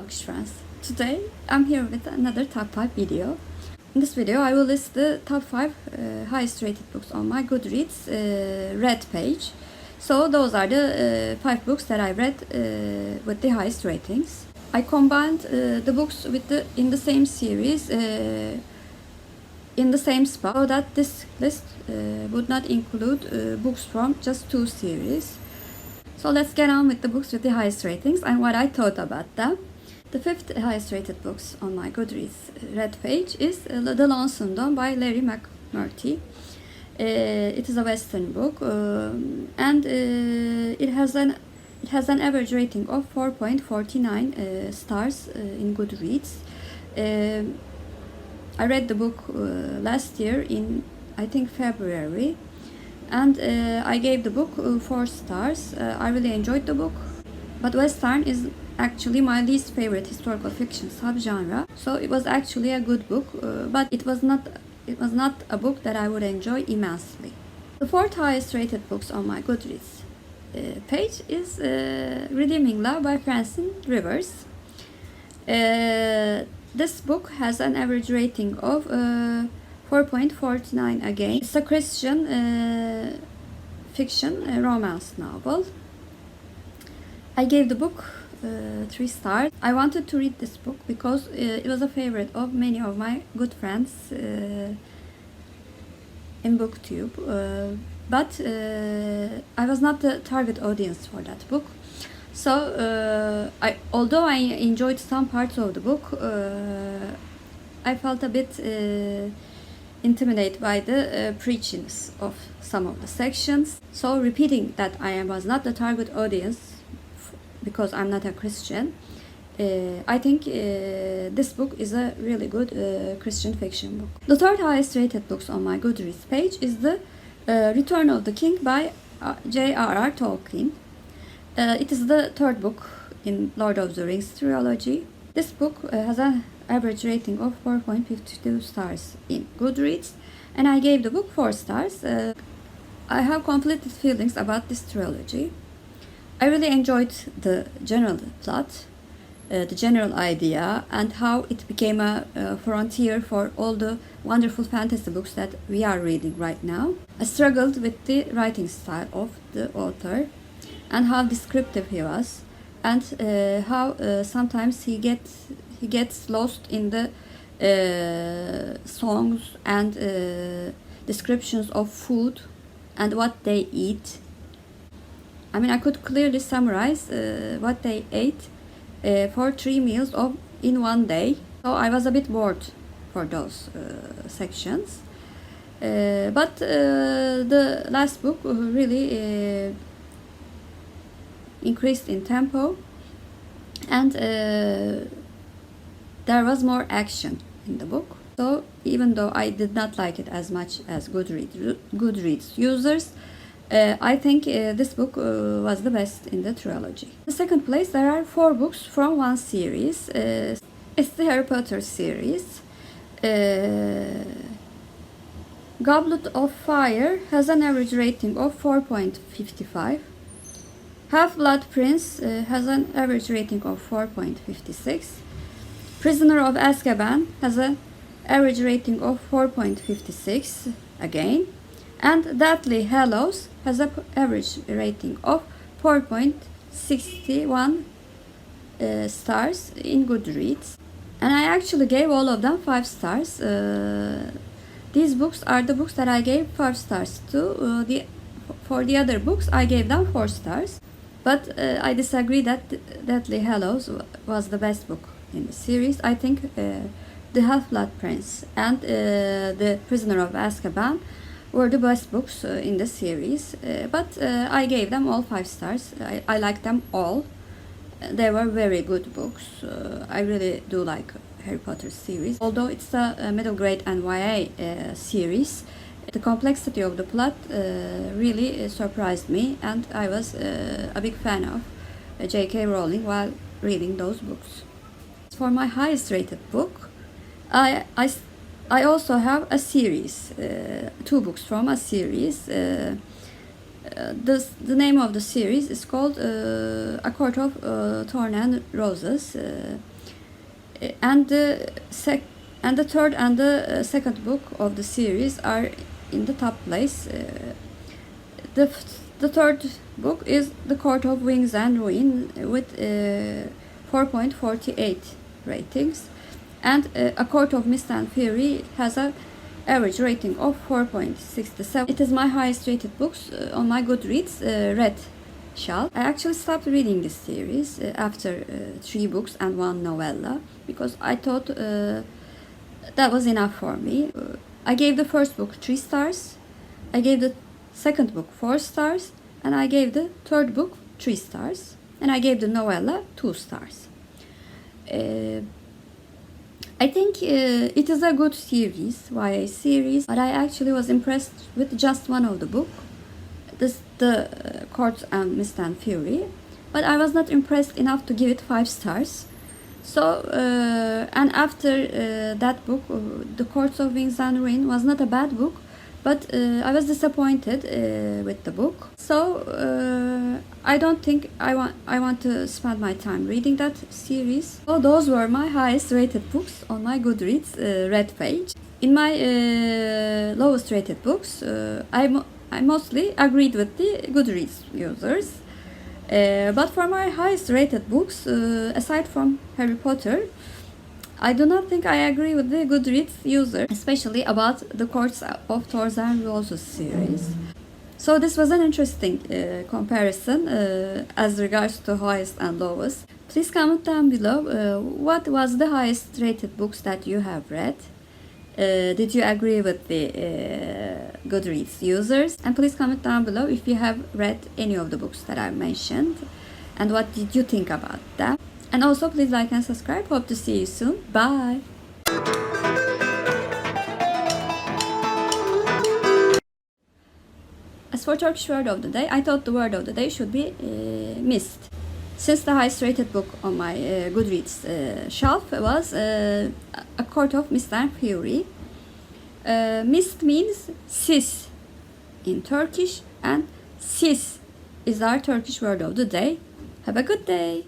Bookish friends. Today I'm here with another top 5 video. In this video I will list the top 5 highest rated books on my Goodreads read page. So those are the 5 books that I read with the highest ratings. I combined the books in the same series in the same spot, so that this list would not include books from just 2 series. So let's get on with the books with the highest ratings and what I thought about them. The 5th highest rated books on my Goodreads read page is The Lonesome by Larry McMurty. It is a Western book and it has an average rating of 4.49 stars in Goodreads. I read the book last year in, I think, February, and I gave the book 4 stars. I really enjoyed the book, but Western is actually my least favorite historical fiction subgenre, so it was actually a good book, but it was not a book that I would enjoy immensely. The 4th highest rated books on my Goodreads page is Redeeming Love by Francine Rivers. This book has an average rating of 4.49 again. It's a Christian fiction romance novel. I gave the book 3 stars. I wanted to read this book because it was a favorite of many of my good friends in BookTube, but I was not the target audience for that book. So although I enjoyed some parts of the book, I felt a bit intimidated by the preachings of some of the sections. So repeating that I was not the target audience because I'm not a Christian, I think this book is a really good Christian fiction book. The 3rd highest rated books on my Goodreads page is The Return of the King by J.R.R. Tolkien. It is the 3rd book in Lord of the Rings trilogy. This book has an average rating of 4.52 stars in Goodreads, and I gave the book 4 stars. I have conflicted feelings about this trilogy. I really enjoyed the general plot, the general idea, and how it became a frontier for all the wonderful fantasy books that we are reading right now. I struggled with the writing style of the author and how descriptive he was, and how sometimes he gets lost in the songs and descriptions of food and what they eat. I mean, I could clearly summarize what they ate for 3 meals in one day. So I was a bit bored for those sections. But the last book really increased in tempo, and there was more action in the book. So even though I did not like it as much as Goodreads users, I think this book was the best in the trilogy. In the 2nd place, there are 4 books from one series. It's the Harry Potter series. Goblet of Fire has an average rating of 4.55. Half-Blood Prince has an average rating of 4.56. Prisoner of Azkaban has an average rating of 4.56 again. And Deathly Hallows has an average rating of 4.61 stars in Goodreads. And I actually gave all of them 5 stars. These books are the books that I gave 5 stars to. For the other books, I gave them 4 stars. But I disagree that Deathly Hallows was the best book in the series. I think The Half-Blood Prince and The Prisoner of Azkaban were the best books in the series, but I gave them all 5 stars. I liked them all. They were very good books. I really do like Harry Potter series. Although it's a middle grade and YA series, the complexity of the plot really surprised me, and I was a big fan of J.K. Rowling while reading those books. For my highest rated book, I also have a series, 2 books from a series. The name of the series is called A Court of Thorns and Roses. And the third and the second book of the series are in the top place. The third book is The Court of Wings and Ruin with 4.48 ratings, and A Court of Mist and Fury has a average rating of 4.67. It is my highest rated books on my Goodreads read shelf. I actually stopped reading this series after 3 books and 1 novella because I thought that was enough for me. I gave the first book 3 stars, I gave the second book 4 stars, and I gave the third book 3 stars, and I gave the novella 2 stars. I think it is a good series, YA series, but I actually was impressed with just one of the book, the Court and Mist and Fury, but I was not impressed enough to give it 5 stars. So, and after that book, The Court of Wings and Ruin was not a bad book, but I was disappointed with the book. So I don't think I want to spend my time reading that series. So those were my highest rated books on my Goodreads read page. In my lowest rated books, I mostly agreed with the Goodreads users. But for my highest rated books, aside from Harry Potter, I do not think I agree with the Goodreads user, especially about the Courts of Thorns and Roses series. So this was an interesting comparison as regards to highest and lowest. Please comment down below what was the highest rated books that you have read. Did you agree with the Goodreads users? And please comment down below if you have read any of the books that I mentioned and what did you think about them. And also please like and subscribe. Hope to see you soon. Bye. As for Turkish word of the day, I thought the word of the day should be mist. Since the highest rated book on my Goodreads shelf was A Court of Mist and Fury. Mist means sis in Turkish, and sis is our Turkish word of the day. Have a good day.